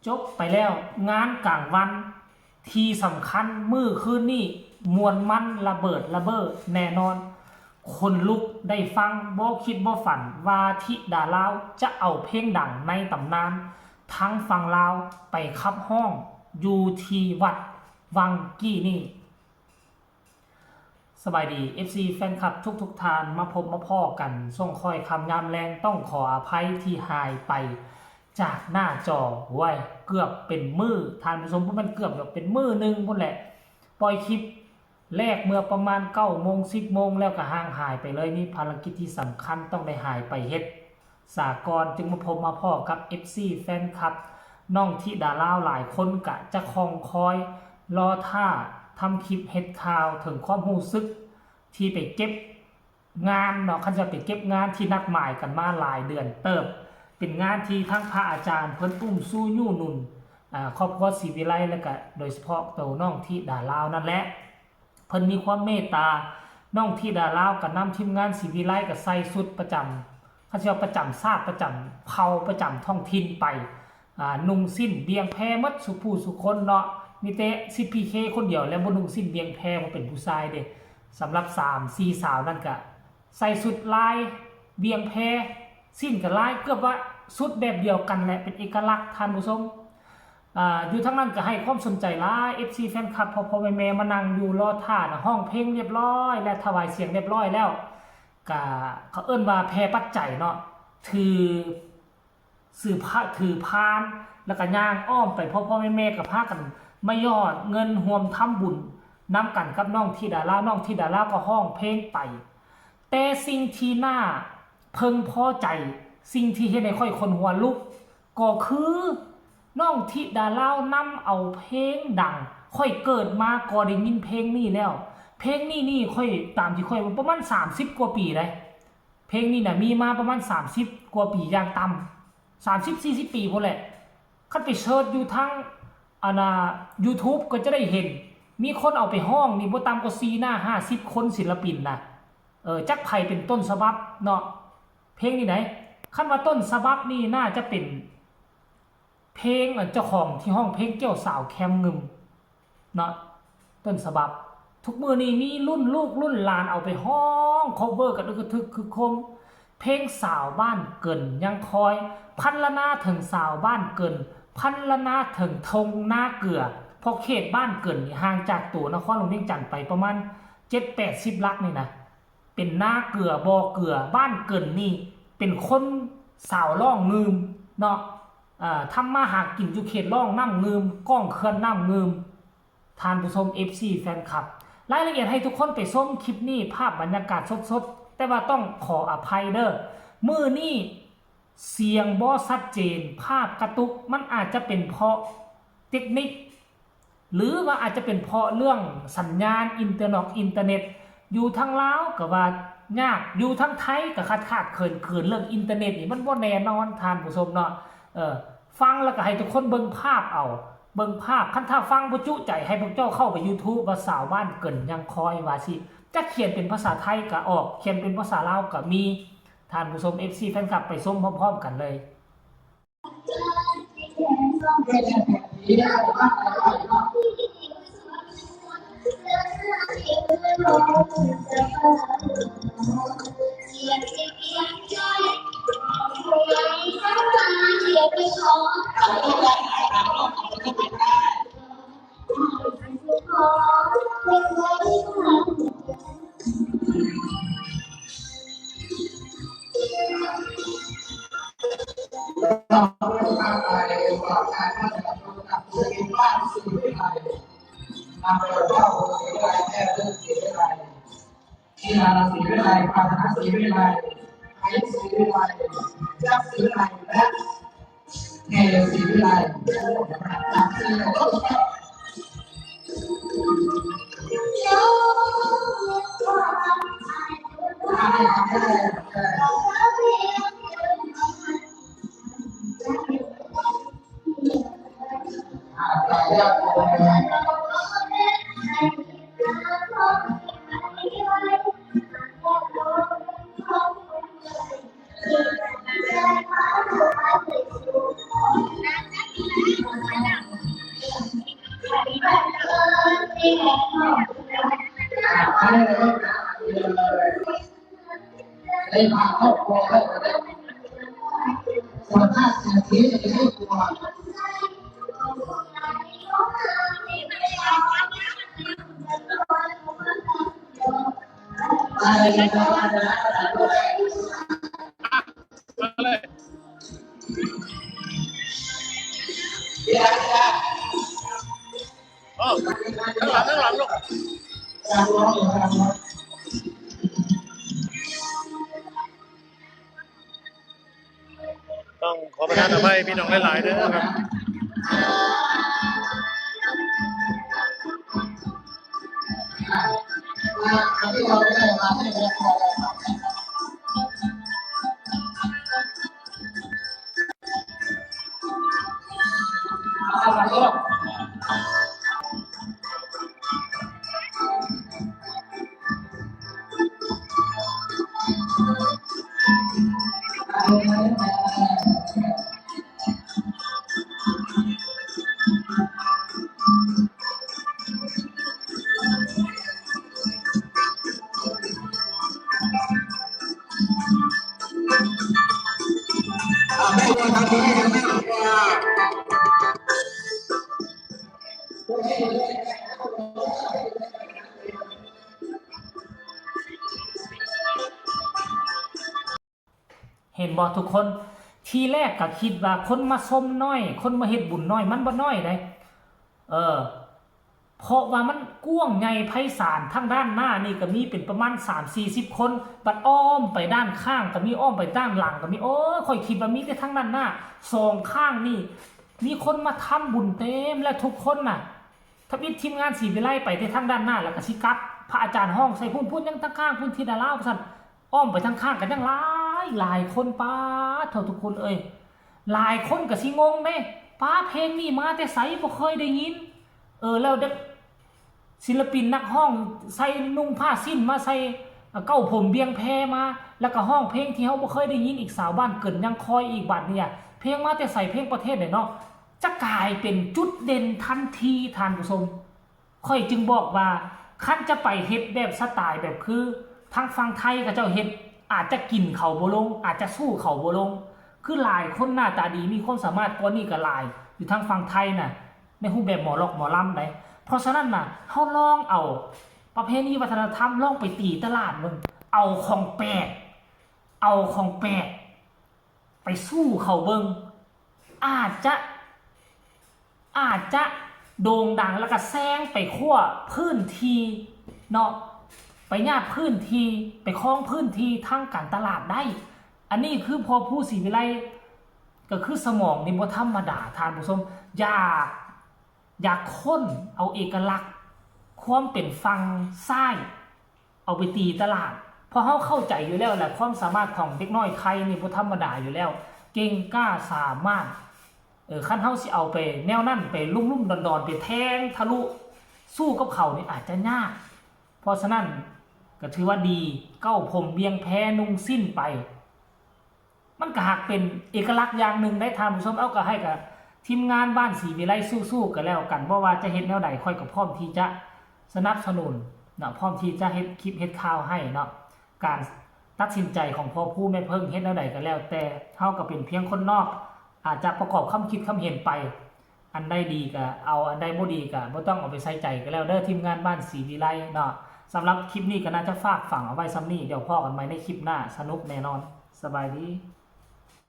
จบไปแล้วงานกลางวันที่สำคัญมื้อคืนนี้มวลมันระเบิดระเบ้อแน่นอนคนลุกได้ฟังบ่คิดบ่ฝันว่าธิดาลาวจะเอาเพลงดังในตำนานทั้งฝั่งลาวไปขับห้องอยู่ที่วัดวังกี้นี่สบายดี FC แฟนคลับทุกทานมาพบมาพ่อกันส่งคอยคำยามแรงต้องขออภัยที่หายไปจากหน้าจอไว้เกือบเป็นมือทานผู้ชมเพราะมันเกือบเป็นมือหนึ่งพุ่นแหละปล่อยคลิปแรกเมื่อประมาณ9 โมง 10 โมงแล้วก็ห่างหายไปเลยนี่ภารกิจที่สำคัญต้องได้หายไปเฮ็ดสากลจึงมาพบมาพ่อกับ FC แฟนคลับน้องธิดาลาวหลายคนกะจะคองคอยรอท่าทำคลิปเฮ็ดข่าวถึงความรู้สึกที่ไปเก็บงานเนาะคันจะไปเก็บงานที่นักหมายกันมาหลายเดือนเติบเป็นงานที่ทั้งพระอาจารย์เพิ่นอุ้มสู้ยู่นุ่นครอบครัวศรีวิไลแล้วก็โดยเฉพาะตัวน้องธิดาลาวนั่นแหละเพิ่นมีความเมตตาน้องธิดาลาวกับนำทีมงานศรีวิไลก็ใส่ชุดประจำเขาเรียกประจำชาติประจำเผ่าประจำท้องถิ่นไปนุ่งสิ้นเบียงแพมัดสุผู้สุคนเนาะมีแต่ CPK คนเดียวแล้วบ่นุ่งสิ้นเบียงแพบ่เป็นผู้ชายเด้สำหรับ 3-4 สาวนั่นก็ใส่สุดลายเบียงแพสิ้นกับลายเกือบว่าสุดแบบเดียวกันแหละเป็นเอกลักษณ์ท่านผู้ชมอยู่ทั้งนั้นก็ให้ความสนใจหลาย FC แฟนคลับพอแม่มานั่งอยู่รอท่าห้องเพลงเรียบร้อยและถวายเสียงเรียบร้อยแล้วก็เขาเอิ้นว่าแพปัจจัยเนาะถือพานแล้วก็ย่างอ้อมไปพ่อแม่กับพากันมายอดเงินรวมทำบุญนำกันกับน้องธิดาลาวน้องธิดาลาวก็ห้องเพลงไปแต่สิ่งที่น่าเพิ่งพอใจสิ่งที่เฮ็ดให้ค่อยคนหัวลุกก็คือน้องธิดาลาวนำเอาเพลงดังค่อยเกิดมาก็ได้ยินเพลงนี้แล้วเพลงนี้ค่อยตามที่ค่อยประมาณ30 กว่าปีเลยเพลงนี้น่ะมีมาประมาณ30 กว่าปีอย่างต่ำ30-40 ปีพุ่นแหละคันไปเสิร์ชอยู่ทั้งYouTube ก็จะได้เห็นมีคนเอาไปห้องนี่บ่ต่ำกว่า4 หน้า 50 คนศิลปินนะจักไผเป็นต้นฉบับเนาะเพลงนี้ไหนคันว่าต้นฉบับนี่น่าจะเป็นเพลงเจ้าของที่ห้องเพลงเกี่ยวสาวแคมงึมเนาะต้นฉบับทุกมือนี้มีรุ่นลูกรุ่นหลานเอาไปห้องคอเวอร์กันคือคมเพลงสาวบ้านเกินยังคอยพันละนาถึงสาวบ้านเกินพันละนาถึงทงหน้าเกลือพอเขตบ้านเกินห่างจากตัวนครหลวงเวียงจันทร์ไปประมาณ 7-80 ลักนี่นะเป็นหน้าเกลือบ่อเกลือบ้านเกินนี่เป็นคนสาวล่องงืมเนาะทำมาหากินอยู่เขตล่องน้ำงืมก้องเขื่อนน้ำงืมทานผู้ชม FC แฟนคลับรายละเอียดให้ทุกคนไปชมคลิปนี้ภาพบรรยากาศสดๆแต่ว่าต้องขออภัยเด้อมือนี่เสียงบ่ชัดเจนภาพกระตุกมันอาจจะเป็นเพราะเทคนิคหรือว่าอาจจะเป็นเพราะเรื่องสัญญาณอินเทอร์เน็ตอยู่ทางลาวก็ว่ายากอยู่ทางไทยก็ขาดเขินเรื่องอินเทอร์เน็ตนี่มันบ่แน่นอนทานผู้ชมเนาะฟังแล้วก็ให้ทุกคนเบิ่งภาพเอาเบิ่งภาพคันถ้าฟังบ่จุใจให้พวกเจ้าเข้าไป YouTube ว่าสาวบ้านเกินยังคอยว่าสิจะเขียนเป็นภาษาไทยก็ออกเขียนเป็นภาษาลาวก็มีท่านผู้ชม FC แฟนคลับไปชมพร้อมๆกันเลยนำไปเจ้าศรีวิไลแก้เรื่องศรีวิไลที่นาศรีวิไลพาธนาศรีวิไลไทยศรีวิไลเจ้าศรีวิไลและเฮลศรีวิไลจากศรีวิไล ส่วนหน้าเสียทีจะไม่กลัวอะไรกันเดี๋ยวอ๋อข้างหลังลูกต้องขอประทานอภัยพี่น้องหลายๆเด้อครับที่เราได้มาให้เราพออะไรก็ไม่ควรทำที่ให้ไม่ควร เห็นบ่ทุกคนทีแรกก็คิดว่าคนมาส้มน้อยคนมาเฮ็ดบุญน้อยมันบ่น้อยได้เพราะว่ามันกว้างใหญ่ไพศาลทั้งด้านหน้านี่ก็มีเป็นประมาณ3-40 คนบัดอ้อมไปด้านข้างก็มีอ้อมไปด้านหลังก็มีค่อยคิดว่ามีแต่ทั้งด้านหน้าสองข้างนี่มีคนมาทำบุญเต็มและทุกคนน่ะถ้ามีทีมงานสีวิไลไปที่ทางด้านหน้าแล้วก็สิกลับพระอาจารย์ห้องใส่พูนยังทั้งข้างพูนที่ดาราซั่นอ้อมไปทางข้างกันยังหลายคนป้าเท่าทุกคนหลายคนก็สิงงเด้ป้าเพลงนี้มาแต่ไสบ่เคยได้ยินแล้วเด็กศิลปินนักห้องใส่นุ่งผ้าสิ้นมาใส่เก้าผมเบียงแพมาแล้วก็ห้องเพลงที่เฮาบ่เคยได้ยินอีกสาวบ้านเกินยังคอยอีกบัดเนี่ยเพลงมาแต่ใส่เพลงประเทศไหนเนาะจะกลายเป็นจุดเด่นทันทีท่านผู้ชมค่อยจึงบอกว่าคันจะไปเฮ็ดแบบสไตล์แบบคือทางฝั่งไทยก็เจ้าเฮ็ดอาจจะกินเขาบ่ลงอาจจะสู้เขาบ่ลงคือหลายคนหน้าตาดีมีความสามารถกว่านี้ก็หลายอยู่ทางฝั่งไทยน่ะในรูปแบบหมอลอกหมอลำได้เพราะฉะนั้นน่ะเฮาลองเอาประเพณีวัฒนธรรมลองไปตีตลาดมึงเอาของแปลกไปสู้เขาเบิ่งอาจจะโด่งดังแล้วก็แซงไปขั้วพื้นที่เนาะไปญาติพื้นที่ไปครองพื้นที่ทางการตลาดได้อันนี้คือพอผู้ศรีวิไลก็คือสมองนี่บ่ธรรมดาท่านผู้ชมอยากค้นเอาเอกลักษณ์ความเป็นฟังซ้ายเอาไปตีตลาดเพราะเขาเข้าใจอยู่แล้วแหละความสามารถของเด็กน้อยไทยนี่บ่ธรรมดาอยู่แล้วเก่งกล้าสามารถคันเฮาสิเอาไปแนวนั้นไปลุ่มๆดอนๆไปแทงทะลุสู้กับเขานี่อาจจะยากเพราะฉะนั้นก็ถือว่าดีเก้าผมเบียงแพนุ่งสิ้นไปมันก็หักเป็นเอกลักษณ์อย่างหนึ่งได้ทานผู้ชมเอาก็ให้กับทีมงานบ้านศรีวิไลสู้ๆกันแล้วกันเพราะว่าจะเฮ็ดแนวใดค่อยก็พร้อมที่จะสนับสนุนเนาะพร้อมที่จะเฮ็ดคลิปเฮ็ดข่าวให้เนาะการตัดสินใจของพ่อผู้แม่เพิ่งเฮ็ดแนวใดก็แล้วแต่เฮาก็เป็นเพียงคนนอกอาจจะประกอบคำคิดคำเห็นไปอันใดดีก็เอาอันใดบ่ดีก็บ่ต้องเอาไปใส่ใจก็แล้วเด้อทีมงานบ้านศรีวิไลเนาะสำหรับคลิปนี้ก็น่าจะฝากฝังเอาไว้ซ้ำนี้เดี๋ยวพอกันใหม่ในคลิปหน้าสนุกแน่นอนสบายดี